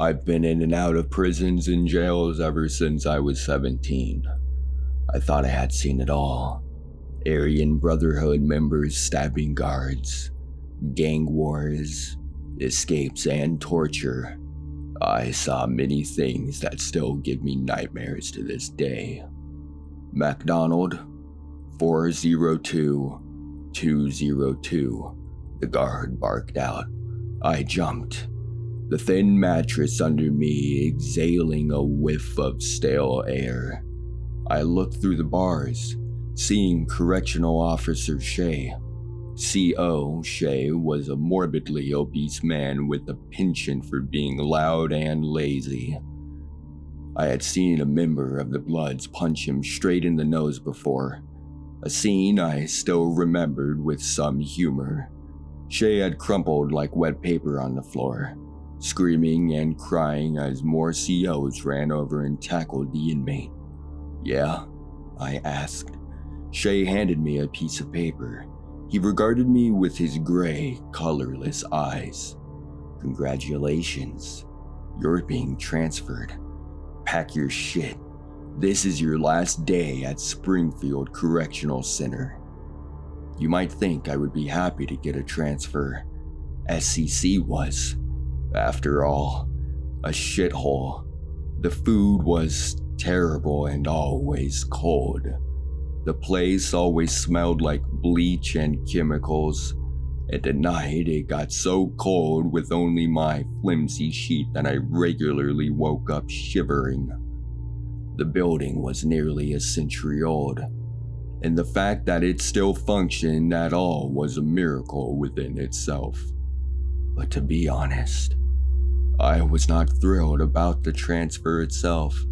I've been in and out of prisons and jails ever since I was 17. I thought I had seen it all. Aryan Brotherhood members stabbing guards, gang wars, escapes, and torture. I saw many things that still give me nightmares to this day. MacDonald, 402-202, the guard barked out. I jumped, the thin mattress under me exhaling a whiff of stale air. I looked through the bars, seeing Correctional Officer Shea. C.O. Shea was a morbidly obese man with a penchant for being loud and lazy. I had seen a member of the Bloods punch him straight in the nose before, a scene I still remembered with some humor. Shea had crumpled like wet paper on the floor, screaming and crying as more COs ran over and tackled the inmate. "Yeah?" I asked. Shea handed me a piece of paper. He regarded me with his gray, colorless eyes. "Congratulations. You're being transferred. Pack your shit. This is your last day at Springfield Correctional Center." You might think I would be happy to get a transfer. SCC was, after all, a shithole. The food was terrible and always cold. The place always smelled like bleach and chemicals, and at night it got so cold with only my flimsy sheet that I regularly woke up shivering. The building was nearly a century old, and the fact that it still functioned at all was a miracle within itself. But to be honest, I was not thrilled about the transfer itself.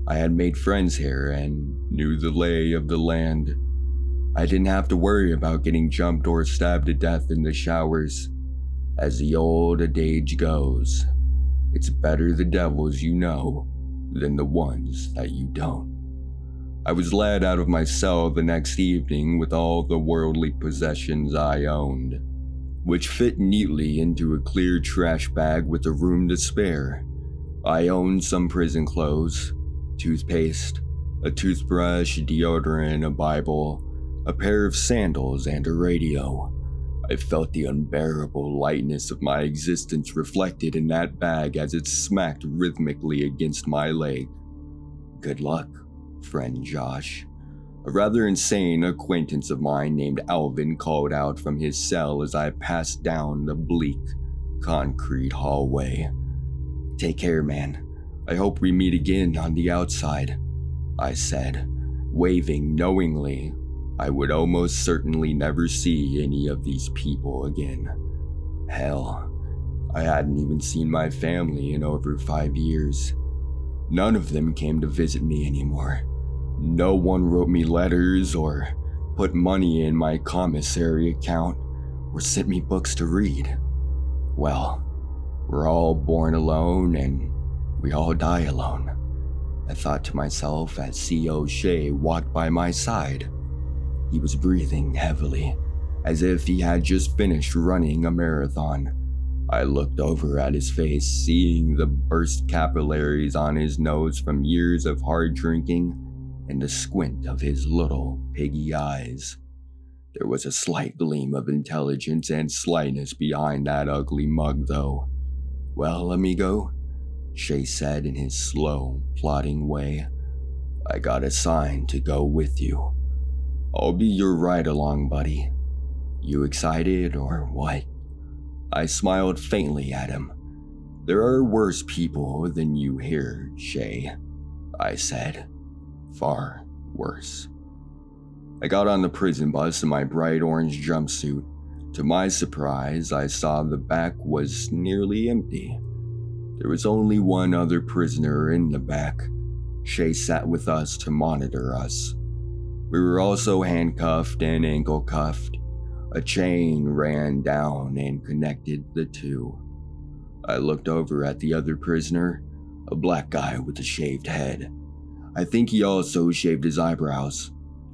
I had made friends here and knew the lay of the land. I didn't have to worry about getting jumped or stabbed to death in the showers. As the old adage goes, it's better the devils you know than the ones that you don't. I was led out of my cell the next evening with all the worldly possessions I owned, which fit neatly into a clear trash bag with a room to spare. I owned some prison clothes, toothpaste, a toothbrush, deodorant, a Bible, a pair of sandals, and a radio. I felt the unbearable lightness of my existence reflected in that bag as it smacked rhythmically against my leg. "Good luck, friend Josh," a rather insane acquaintance of mine named Alvin called out from his cell as I passed down the bleak, concrete hallway. "Take care, man. I hope we meet again on the outside," I said, waving knowingly I would almost certainly never see any of these people again. Hell, I hadn't even seen my family in over 5 years. None of them came to visit me anymore. No one wrote me letters or put money in my commissary account or sent me books to read. Well, we're all born alone and we all die alone, I thought to myself as C.O. Shea walked by my side. He was breathing heavily, as if he had just finished running a marathon. I looked over at his face, seeing the burst capillaries on his nose from years of hard drinking and the squint of his little piggy eyes. There was a slight gleam of intelligence and slyness behind that ugly mug, though. "Well, amigo," Shea said in his slow, plodding way, "I got assigned to go with you. I'll be your ride-along buddy. You excited or what?" I smiled faintly at him. "There are worse people than you here, Shea," I said. "Far worse." I got on the prison bus in my bright orange jumpsuit. To my surprise, I saw the back was nearly empty. There was only one other prisoner in the back. Shea sat with us to monitor us. We were also handcuffed and ankle cuffed. A chain ran down and connected the two. I looked over at the other prisoner, a black guy with a shaved head. I think he also shaved his eyebrows.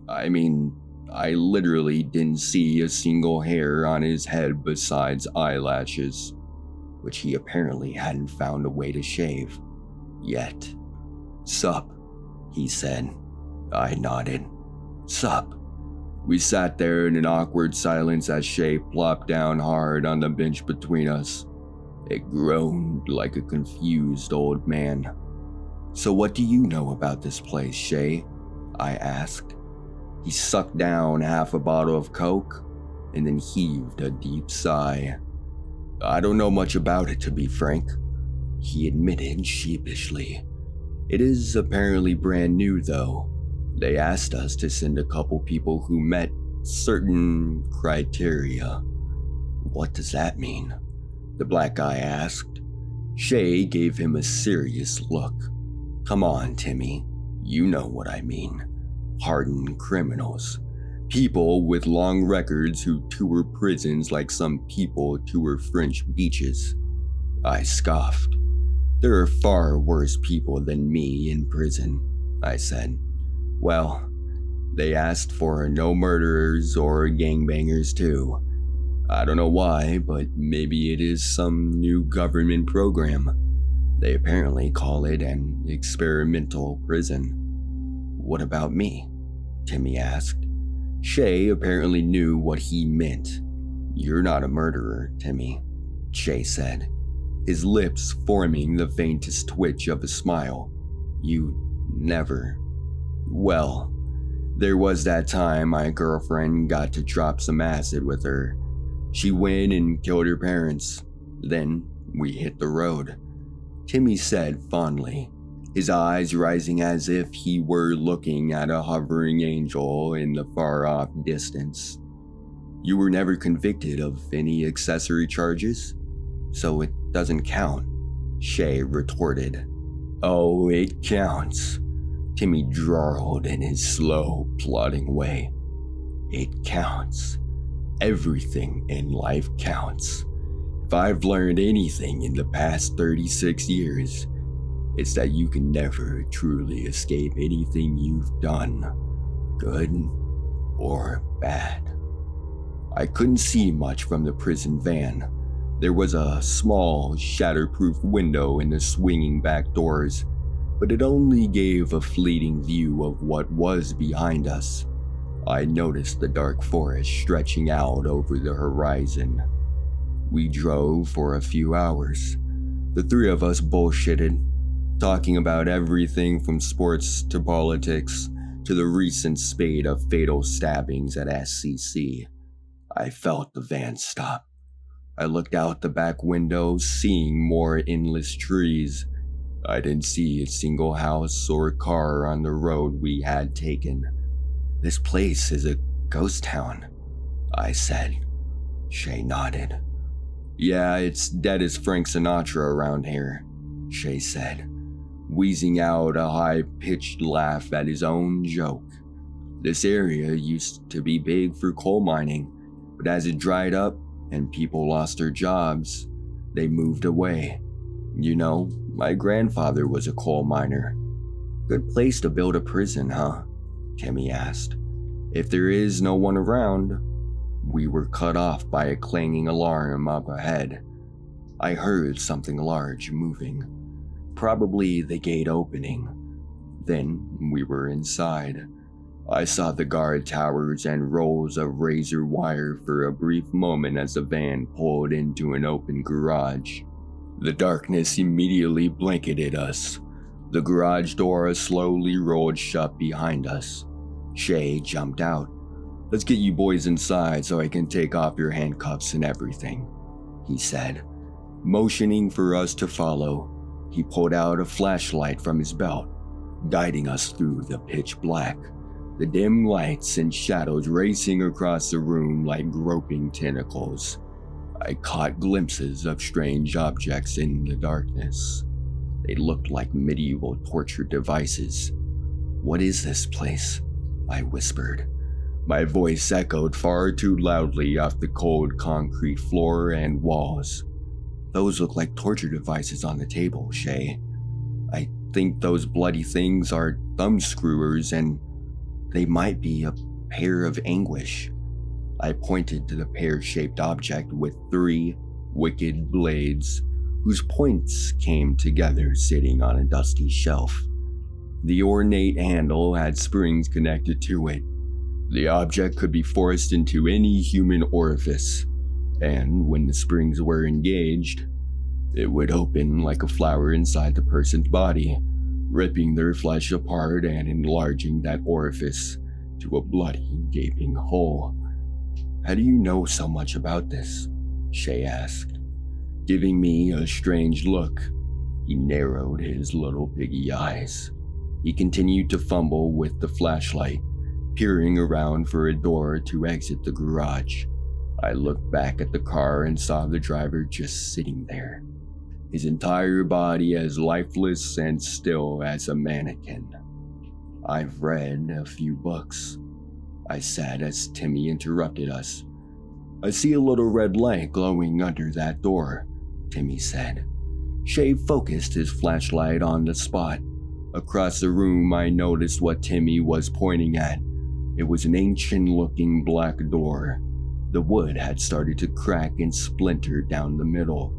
I mean, I literally didn't see a single hair on his head besides eyelashes. which he apparently hadn't found a way to shave yet. "Sup," he said. I nodded. "Sup." We sat there in an awkward silence as Shay plopped down hard on the bench between us. It groaned like a confused old man. "So what do you know about this place, Shay?" I asked. He sucked down half a bottle of Coke and then heaved a deep sigh. "I don't know much about it, to be frank," he admitted sheepishly. "It is apparently brand new, though. They asked us to send a couple people who met certain criteria." "What does that mean?" the black guy asked. Shay gave him a serious look. "Come on, Timmy. You know what I mean. Hardened criminals. People with long records who tour prisons like some people tour French beaches." I scoffed. "There are far worse people than me in prison," I said. "Well, they asked for no murderers or gangbangers too. I don't know why, but maybe it is some new government program. They apparently call it an experimental prison." "What about me?" Timmy asked. Shay apparently knew what he meant. "You're not a murderer, Timmy," Shay said, his lips forming the faintest twitch of a smile. "You never. Well, there was that time my girlfriend got to drop some acid with her. She went and killed her parents. Then we hit the road," Timmy said fondly, his eyes rising as if he were looking at a hovering angel in the far-off distance. "You were never convicted of any accessory charges, so it doesn't count," Shay retorted. "Oh, it counts," Timmy drawled in his slow, plodding way. "It counts. Everything in life counts. If I've learned anything in the past 36 years, it's that you can never truly escape anything you've done, good or bad." I couldn't see much from the prison van. There was a small, shatterproof window in the swinging back doors, but it only gave a fleeting view of what was behind us. I noticed the dark forest stretching out over the horizon. We drove for a few hours. The three of us bullshitted, talking about everything from sports to politics to the recent spate of fatal stabbings at SCC. I felt the van stop. I looked out the back window, seeing more endless trees. I didn't see a single house or car on the road we had taken. "This place is a ghost town," I said. Shay nodded. "Yeah, it's dead as Frank Sinatra around here," Shay said, wheezing out a high-pitched laugh at his own joke. "This area used to be big for coal mining, but as it dried up and people lost their jobs, they moved away. You know, my grandfather was a coal miner." "Good place to build a prison, huh?" Timmy asked. "If there is no one around." We were cut off by a clanging alarm up ahead. I heard something large moving, probably the gate opening. Then we were inside. I saw the guard towers and rolls of razor wire for a brief moment as the van pulled into an open garage. The darkness immediately blanketed us. The garage door slowly rolled shut behind us. Shay jumped out. "Let's get you boys inside so I can take off your handcuffs and everything," he said. Motioning for us to follow, he pulled out a flashlight from his belt, guiding us through the pitch black, the dim lights and shadows racing across the room like groping tentacles. I caught glimpses of strange objects in the darkness. They looked like medieval torture devices. "What is this place?" I whispered. My voice echoed far too loudly off the cold concrete floor and walls. "Those look like torture devices on the table, Shay. I think those bloody things are thumb screwers, and they might be a pair of anguish." I pointed to the pear-shaped object with 3 wicked blades. whose points came together sitting on a dusty shelf. The ornate handle had springs connected to it. The object could be forced into any human orifice, and when the springs were engaged, it would open like a flower inside the person's body, ripping their flesh apart and enlarging that orifice to a bloody, gaping hole. "How do you know so much about this?" Shay asked, giving me a strange look. He narrowed his little piggy eyes. He continued to fumble with the flashlight, peering around for a door to exit the garage. I looked back at the car and saw the driver just sitting there, his entire body as lifeless and still as a mannequin. "I've read a few books," I said as Timmy interrupted us. "I see a little red light glowing under that door," Timmy said. Shay focused his flashlight on the spot. Across the room, I noticed what Timmy was pointing at. It was an ancient-looking black door. The wood had started to crack and splinter down the middle.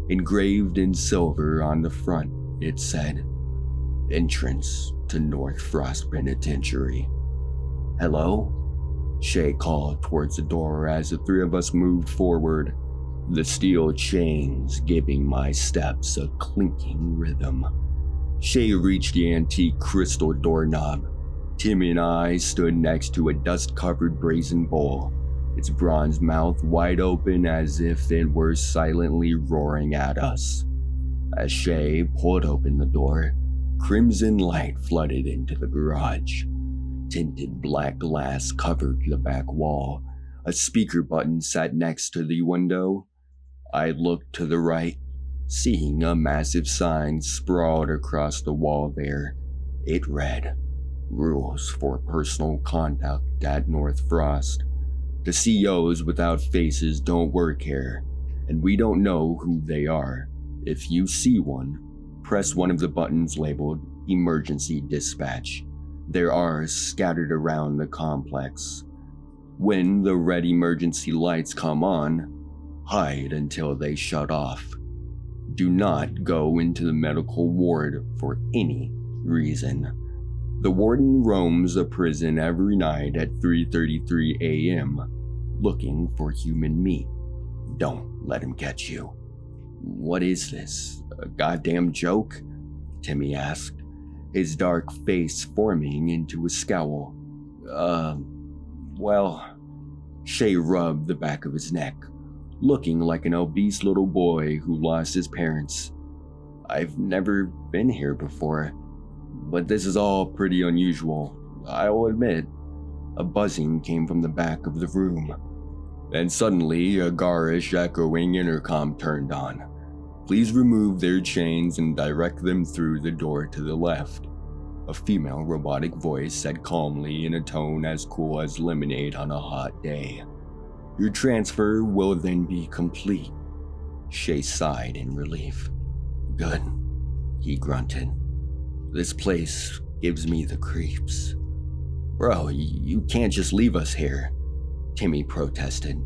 Engraved in silver on the front, it said, "Entrance to North Frost Penitentiary." "Hello?" Shay called towards the door as the three of us moved forward, the steel chains giving my steps a clinking rhythm. Shay reached the antique crystal doorknob. Timmy and I stood next to a dust-covered brazen bowl, its bronze mouth wide open as if it were silently roaring at us. As Shay pulled open the door, crimson light flooded into the garage. Tinted black glass covered the back wall. A speaker button sat next to the window. I looked to the right, seeing a massive sign sprawled across the wall there. It read, "Rules for personal conduct at North Frost. The COs without faces don't work here, and we don't know who they are. If you see one, press one of the buttons labeled Emergency Dispatch. There are scattered around the complex. When the red emergency lights come on, hide until they shut off. Do not go into the medical ward for any reason. The warden roams the prison every night at 3:33 a.m. looking for human meat. Don't let him catch you." "What is this? A goddamn joke?" Timmy asked, his dark face forming into a scowl. Well, Shay rubbed the back of his neck, looking like an obese little boy who lost his parents. "I've never been here before, but this is all pretty unusual, I'll admit." A buzzing came from the back of the room. Then suddenly, a garish, echoing intercom turned on. "Please remove their chains and direct them through the door to the left." A female robotic voice said calmly in a tone as cool as lemonade on a hot day. "Your transfer will then be complete." Shay sighed in relief. "Good," he grunted. "This place gives me the creeps." "Bro, you can't just leave us here," Timmy protested.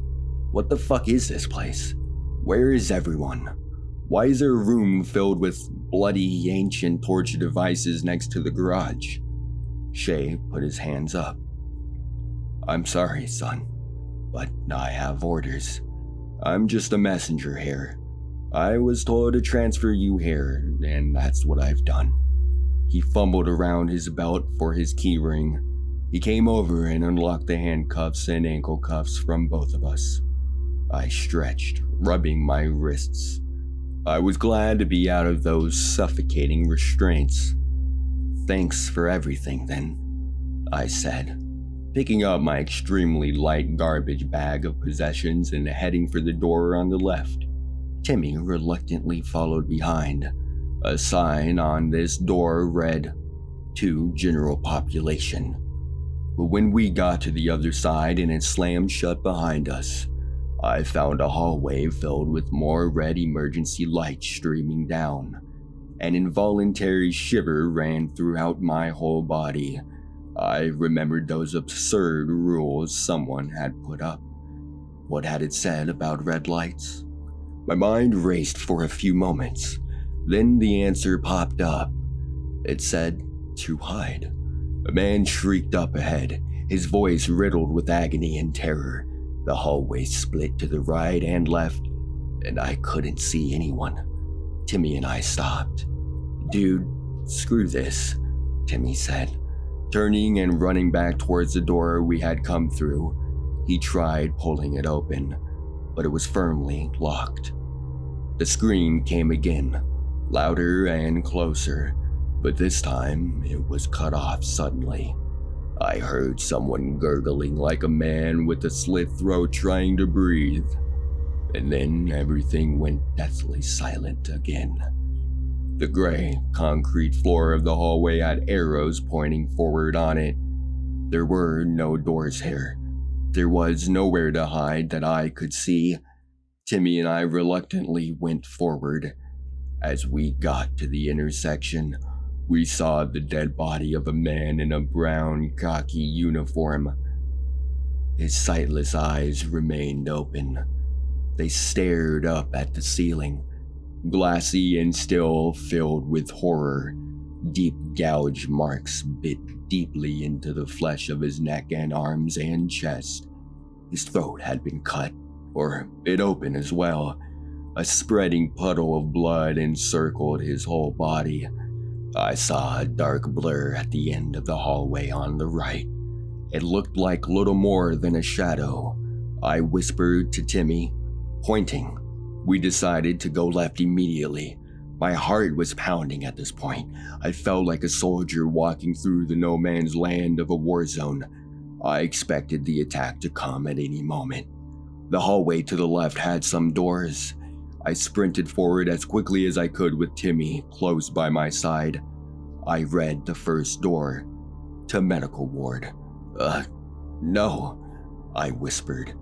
"What the fuck is this place? Where is everyone? Why is there a room filled with bloody, ancient torture devices next to the garage?" Shay put his hands up. "I'm sorry, son, but I have orders. I'm just a messenger here. I was told to transfer you here, and that's what I've done." He fumbled around his belt for his keyring. He came over and unlocked the handcuffs and ankle cuffs from both of us. I stretched, rubbing my wrists. I was glad to be out of those suffocating restraints. "Thanks for everything, then," I said, picking up my extremely light garbage bag of possessions and heading for the door on the left. Timmy reluctantly followed behind. A sign on this door read, "To General Population." But when we got to the other side and it slammed shut behind us, I found a hallway filled with more red emergency lights streaming down. An involuntary shiver ran throughout my whole body. I remembered those absurd rules someone had put up. What had it said about red lights? My mind raced for a few moments. Then the answer popped up. It said, to hide. A man shrieked up ahead, his voice riddled with agony and terror. The hallway split to the right and left, and I couldn't see anyone. Timmy and I stopped. Dude, screw this, Timmy said, turning and running back towards the door we had come through. He tried pulling it open, but it was firmly locked. The scream came again, louder and closer, but this time it was cut off suddenly. I heard someone gurgling like a man with a slit throat trying to breathe, and then everything went deathly silent again. The gray, concrete floor of the hallway had arrows pointing forward on it. There were no doors here. There was nowhere to hide that I could see. Timmy and I reluctantly went forward. As we got to the intersection, we saw the dead body of a man in a brown, khaki uniform. His sightless eyes remained open. They stared up at the ceiling, glassy and still filled with horror. Deep gouge marks bit deeply into the flesh of his neck and arms and chest. His throat had been cut, or bit open as well. A spreading puddle of blood encircled his whole body. I saw a dark blur at the end of the hallway on the right. It looked like little more than a shadow. I whispered to Timmy, pointing. We decided to go left immediately. My heart was pounding at this point. I felt like a soldier walking through the no man's land of a war zone. I expected the attack to come at any moment. The hallway to the left had some doors. I sprinted forward as quickly as I could with Timmy close by my side. I read the first door, to medical ward. No, I whispered.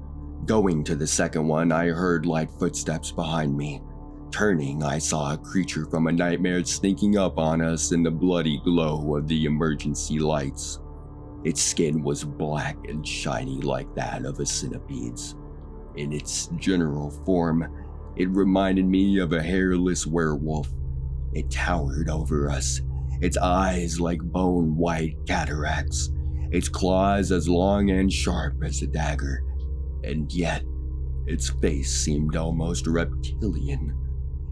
Going to the second one, I heard light footsteps behind me. Turning, I saw a creature from a nightmare sneaking up on us in the bloody glow of the emergency lights. Its skin was black and shiny like that of a centipede's. In its general form, it reminded me of a hairless werewolf. It towered over us, its eyes like bone-white cataracts, its claws as long and sharp as a dagger, and yet its face seemed almost reptilian.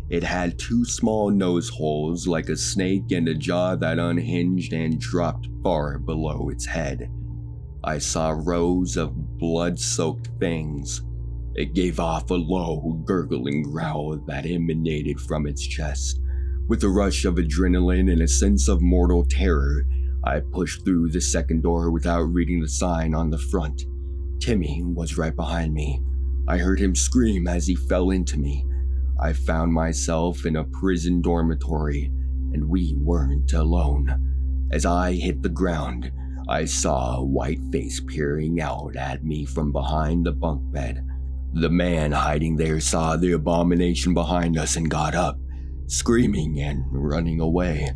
It had two small nose holes like a snake and a jaw that unhinged and dropped far below its head. I saw rows of blood-soaked fangs. It gave off a low, gurgling growl that emanated from its chest. With a rush of adrenaline and a sense of mortal terror, I pushed through the second door without reading the sign on the front. Timmy was right behind me. I heard him scream as he fell into me. I found myself in a prison dormitory, and we weren't alone. As I hit the ground, I saw a white face peering out at me from behind the bunk bed. The man hiding there saw the abomination behind us and got up, screaming and running away.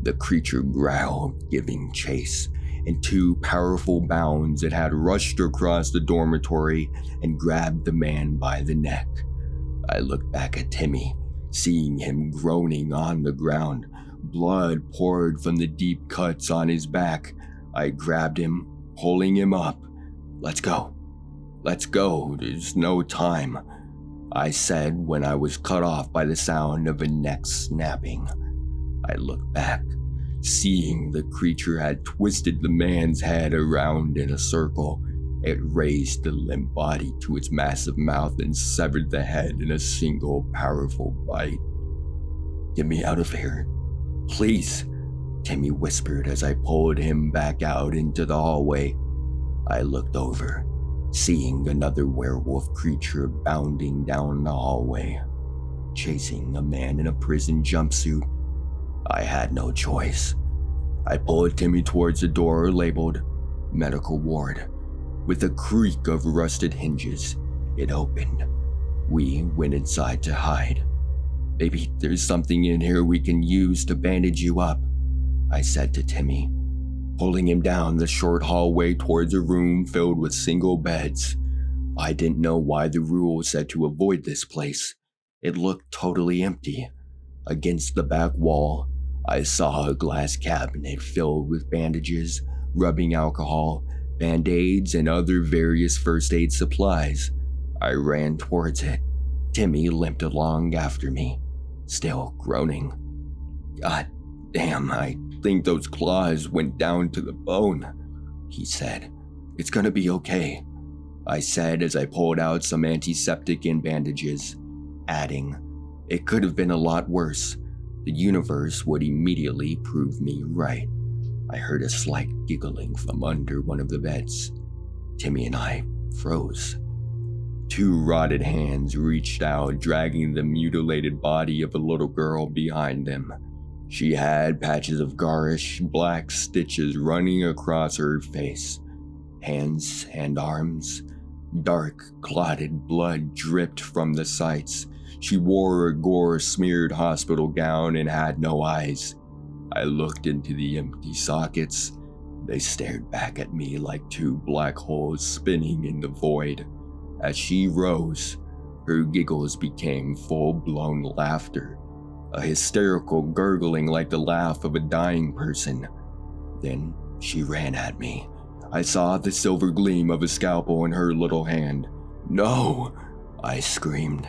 The creature growled, giving chase. In two powerful bounds, it had rushed across the dormitory and grabbed the man by the neck. I looked back at Timmy, seeing him groaning on the ground. Blood poured from the deep cuts on his back. I grabbed him, pulling him up. Let's go. Let's go, there's no time, I said when I was cut off by the sound of a neck snapping. I looked back, seeing the creature had twisted the man's head around in a circle. It raised the limp body to its massive mouth and severed the head in a single powerful bite. Get me out of here, please, Timmy whispered as I pulled him back out into the hallway. I looked over, seeing another werewolf creature bounding down the hallway, chasing a man in a prison jumpsuit. I had no choice. I pulled Timmy towards the door labeled medical ward. With a creak of rusted hinges, it opened. We went inside to hide. Maybe there's something in here we can use to bandage you up, I said to Timmy, pulling him down the short hallway towards a room filled with single beds. I didn't know why the rule said to avoid this place, It looked totally empty. Against the back wall, I saw a glass cabinet filled with bandages, rubbing alcohol, band-aids, and other various first aid supplies. I ran towards it. Timmy limped along after me, still groaning. "God damn, I think those claws went down to the bone," he said. "It's gonna be okay," I said as I pulled out some antiseptic and bandages, adding, "It could have been a lot worse. The universe would immediately prove me right." I heard a slight giggling from under one of the beds. Timmy and I froze. Two rotted hands reached out, dragging the mutilated body of a little girl behind them. She had patches of garish black stitches running across her face. Hands and arms. Dark, clotted blood dripped from the sides. She wore a gore-smeared hospital gown and had no eyes. I looked into the empty sockets. They stared back at me like two black holes spinning in the void. As she rose, her giggles became full-blown laughter, a hysterical gurgling like the laugh of a dying person. Then she ran at me. I saw the silver gleam of a scalpel in her little hand. "No!" I screamed,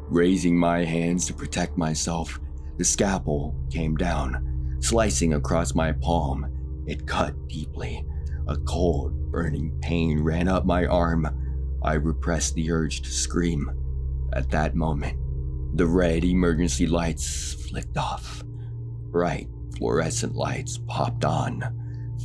raising my hands to protect myself. The scalpel came down, slicing across my palm. It cut deeply. A cold, burning pain ran up my arm. I repressed the urge to scream. At that moment, the red emergency lights flicked off. Bright fluorescent lights popped on,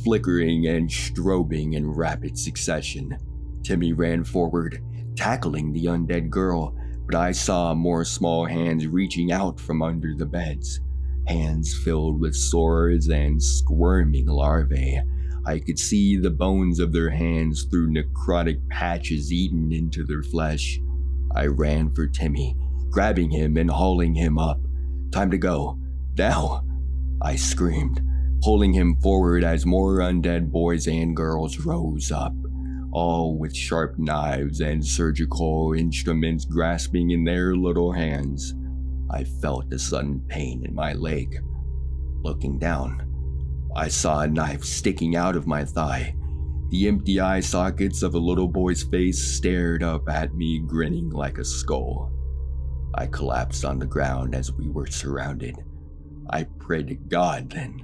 flickering and strobing in rapid succession. Timmy ran forward, tackling the undead girl, but I saw more small hands reaching out from under the beds. Hands filled with swords and squirming larvae. I could see the bones of their hands through necrotic patches eaten into their flesh. I ran for Timmy, grabbing him and hauling him up. "Time to go. Now!" I screamed, pulling him forward as more undead boys and girls rose up, all with sharp knives and surgical instruments grasping in their little hands. I felt a sudden pain in my leg. Looking down, I saw a knife sticking out of my thigh. The empty eye sockets of a little boy's face stared up at me, grinning like a skull. I collapsed on the ground as we were surrounded. I prayed to God then,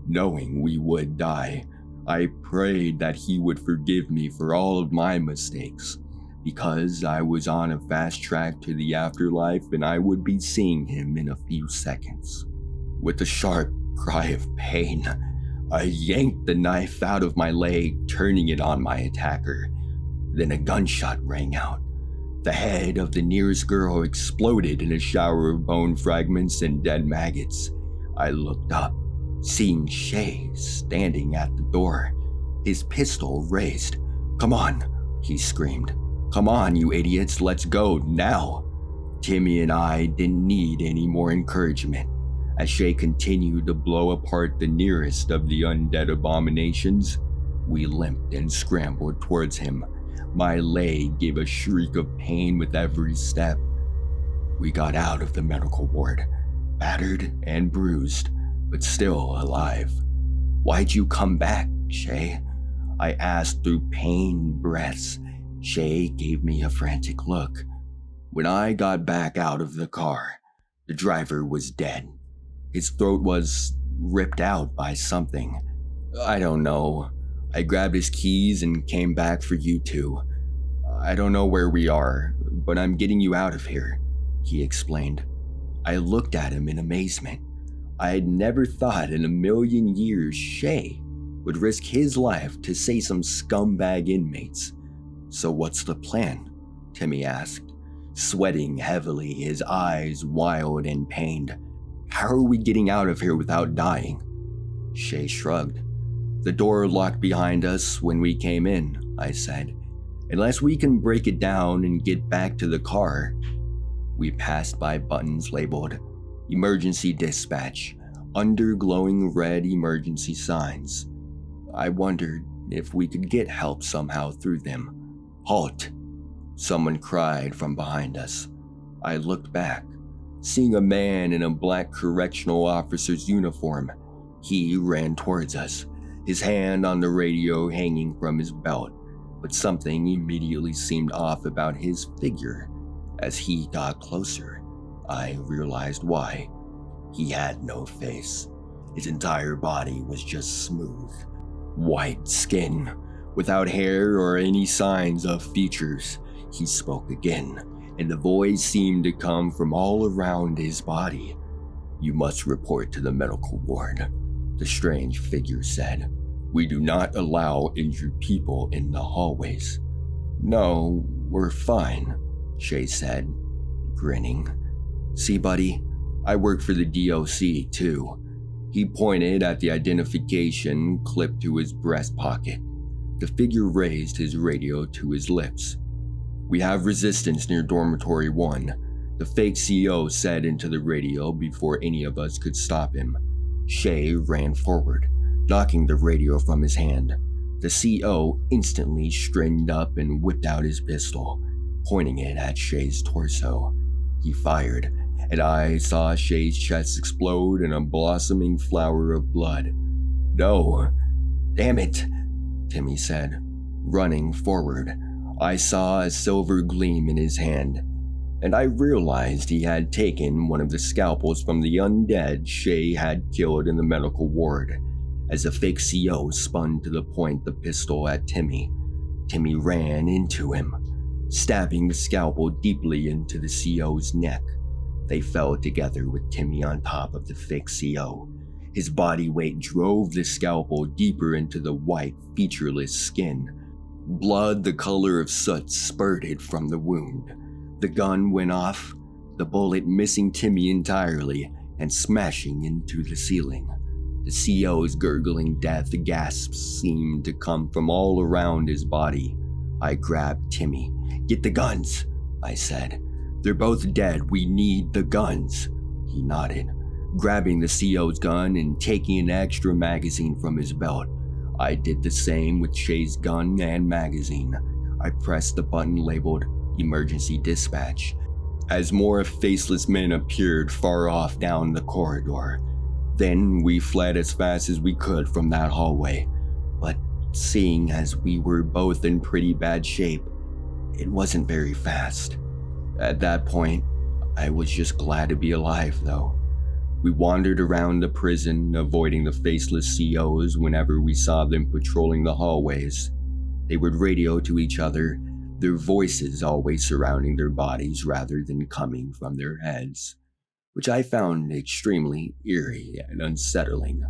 knowing we would die. I prayed that he would forgive me for all of my mistakes, because I was on a fast track to the afterlife and I would be seeing him in a few seconds. With a sharp cry of pain, I yanked the knife out of my leg, turning it on my attacker. Then a gunshot rang out. The head of the nearest girl exploded in a shower of bone fragments and dead maggots. I looked up, seeing Shay standing at the door, his pistol raised. "Come on," he screamed. "Come on, you idiots, let's go now." Timmy and I didn't need any more encouragement. As Shay continued to blow apart the nearest of the undead abominations, we limped and scrambled towards him. My leg gave a shriek of pain with every step. We got out of the medical ward, battered and bruised, but still alive. "Why'd you come back, Shay?" I asked through pained breaths. Shay gave me a frantic look. When I got back out of the car, the driver was dead. His throat was ripped out by something. I don't know. I grabbed his keys and came back for you two. I don't know where we are, but I'm getting you out of here, he explained. I looked at him in amazement. I had never thought in a million years Shay would risk his life to save some scumbag inmates. "So what's the plan?" Timmy asked, sweating heavily, his eyes wild and pained. "How are we getting out of here without dying?" Shay shrugged. "The door locked behind us when we came in," I said. "Unless we can break it down and get back to the car." We passed by buttons labeled Emergency Dispatch, under glowing red emergency signs. I wondered if we could get help somehow through them. "Halt!" someone cried from behind us. I looked back. Seeing a man in a black correctional officer's uniform, he ran towards us, his hand on the radio hanging from his belt, but something immediately seemed off about his figure. As he got closer, I realized why. He had no face. His entire body was just smooth, white skin, without hair or any signs of features. He spoke again, and the voice seemed to come from all around his body. "You must report to the medical ward," the strange figure said. "We do not allow injured people in the hallways." "No, we're fine," Shay said, grinning. "See, buddy, I work for the DOC too." He pointed at the identification clipped to his breast pocket. The figure raised his radio to his lips. "We have resistance near Dormitory 1, the fake CO said into the radio before any of us could stop him. Shay ran forward, knocking the radio from his hand. The CO instantly straightened up and whipped out his pistol, pointing it at Shay's torso. He fired, and I saw Shay's chest explode in a blossoming flower of blood. "No, damn it," Timmy said, running forward. I saw a silver gleam in his hand, and I realized he had taken one of the scalpels from the undead Shay had killed in the medical ward. As the fake CO spun to point the pistol at Timmy, Timmy ran into him, stabbing the scalpel deeply into the CO's neck. They fell together with Timmy on top of the fake CO. His body weight drove the scalpel deeper into the white, featureless skin. Blood the color of soot spurted from the wound. The gun went off, the bullet missing Timmy entirely and smashing into the ceiling. The CO's gurgling death gasps seemed to come from all around his body. I grabbed Timmy. "Get the guns," I said. "They're both dead. We need the guns." He nodded, grabbing the CO's gun and taking an extra magazine from his belt. I did the same with Shay's gun and magazine. I pressed the button labeled Emergency Dispatch as more faceless men appeared far off down the corridor. Then we fled as fast as we could from that hallway. But seeing as we were both in pretty bad shape, it wasn't very fast. At that point, I was just glad to be alive, though. We wandered around the prison, avoiding the faceless COs whenever we saw them patrolling the hallways. They would radio to each other, their voices always surrounding their bodies rather than coming from their heads, which I found extremely eerie and unsettling.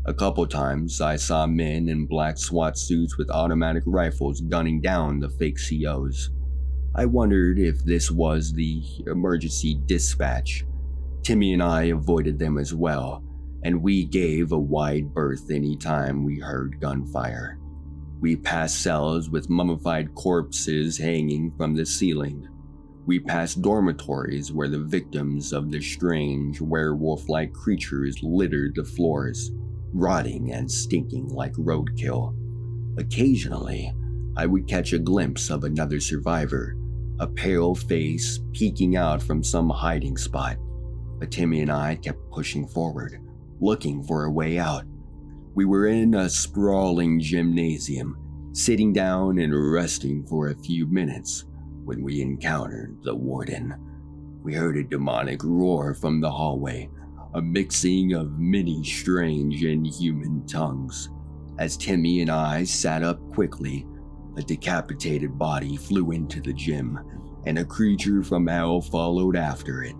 A couple times I saw men in black SWAT suits with automatic rifles gunning down the fake COs. I wondered if this was the emergency dispatch. Timmy and I avoided them as well, and we gave a wide berth any time we heard gunfire. We passed cells with mummified corpses hanging from the ceiling. We passed dormitories where the victims of the strange werewolf-like creatures littered the floors, rotting and stinking like roadkill. Occasionally, I would catch a glimpse of another survivor, a pale face peeking out from some hiding spot. But Timmy and I kept pushing forward, looking for a way out. We were in a sprawling gymnasium, sitting down and resting for a few minutes when we encountered the warden. We heard a demonic roar from the hallway, a mixing of many strange inhuman tongues. As Timmy and I sat up quickly, a decapitated body flew into the gym, and a creature from hell followed after it.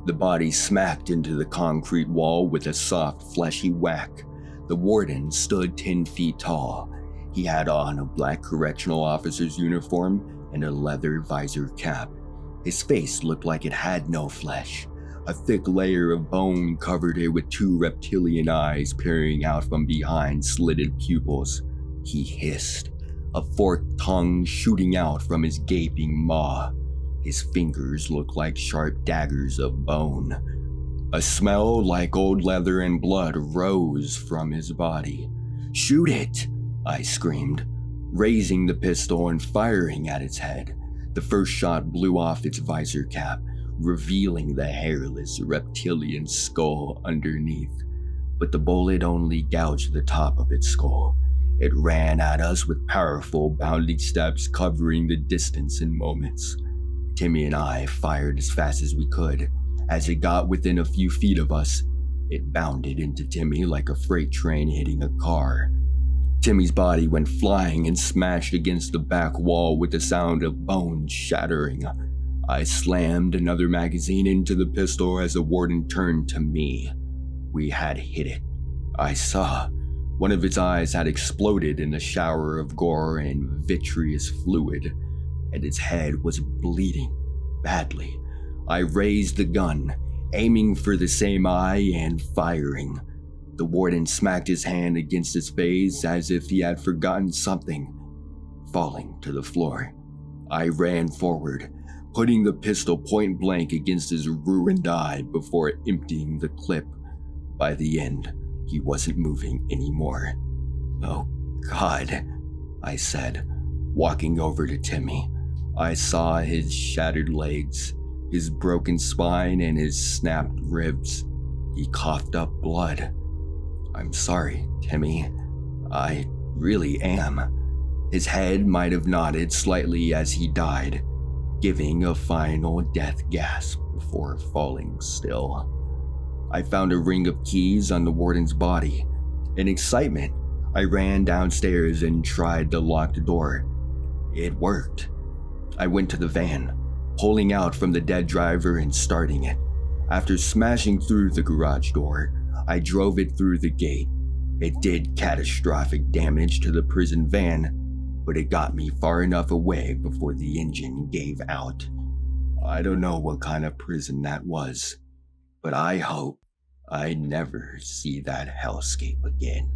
The body smacked into the concrete wall with a soft, fleshy whack. The warden stood 10 feet tall. He had on a black correctional officer's uniform and a leather visor cap. His face looked like it had no flesh. A thick layer of bone covered it with 2 reptilian eyes peering out from behind slitted pupils. He hissed, a forked tongue shooting out from his gaping maw. His fingers looked like sharp daggers of bone. A smell like old leather and blood rose from his body. "Shoot it!" I screamed, raising the pistol and firing at its head. The first shot blew off its visor cap, revealing the hairless reptilian skull underneath. But the bullet only gouged the top of its skull. It ran at us with powerful, bounding steps covering the distance in moments. Timmy and I fired as fast as we could. As it got within a few feet of us, it bounded into Timmy like a freight train hitting a car. Timmy's body went flying and smashed against the back wall with the sound of bones shattering. I slammed another magazine into the pistol as the warden turned to me. We had hit it. I saw. One of its eyes had exploded in a shower of gore and vitreous fluid, and its head was bleeding badly. I raised the gun, aiming for the same eye and firing. The warden smacked his hand against his face as if he had forgotten something, falling to the floor. I ran forward, putting the pistol point blank against his ruined eye before emptying the clip. By the end, he wasn't moving anymore. "Oh, God," I said, walking over to Timmy. I saw his shattered legs, his broken spine, and his snapped ribs. He coughed up blood. "I'm sorry, Timmy. I really am." His head might have nodded slightly as he died, giving a final death gasp before falling still. I found a ring of keys on the warden's body. In excitement, I ran downstairs and tried to lock the door. It worked. I went to the van, pulling out from the dead driver and starting it. After smashing through the garage door, I drove it through the gate. It did catastrophic damage to the prison van, but it got me far enough away before the engine gave out. I don't know what kind of prison that was, but I hope I never see that hellscape again.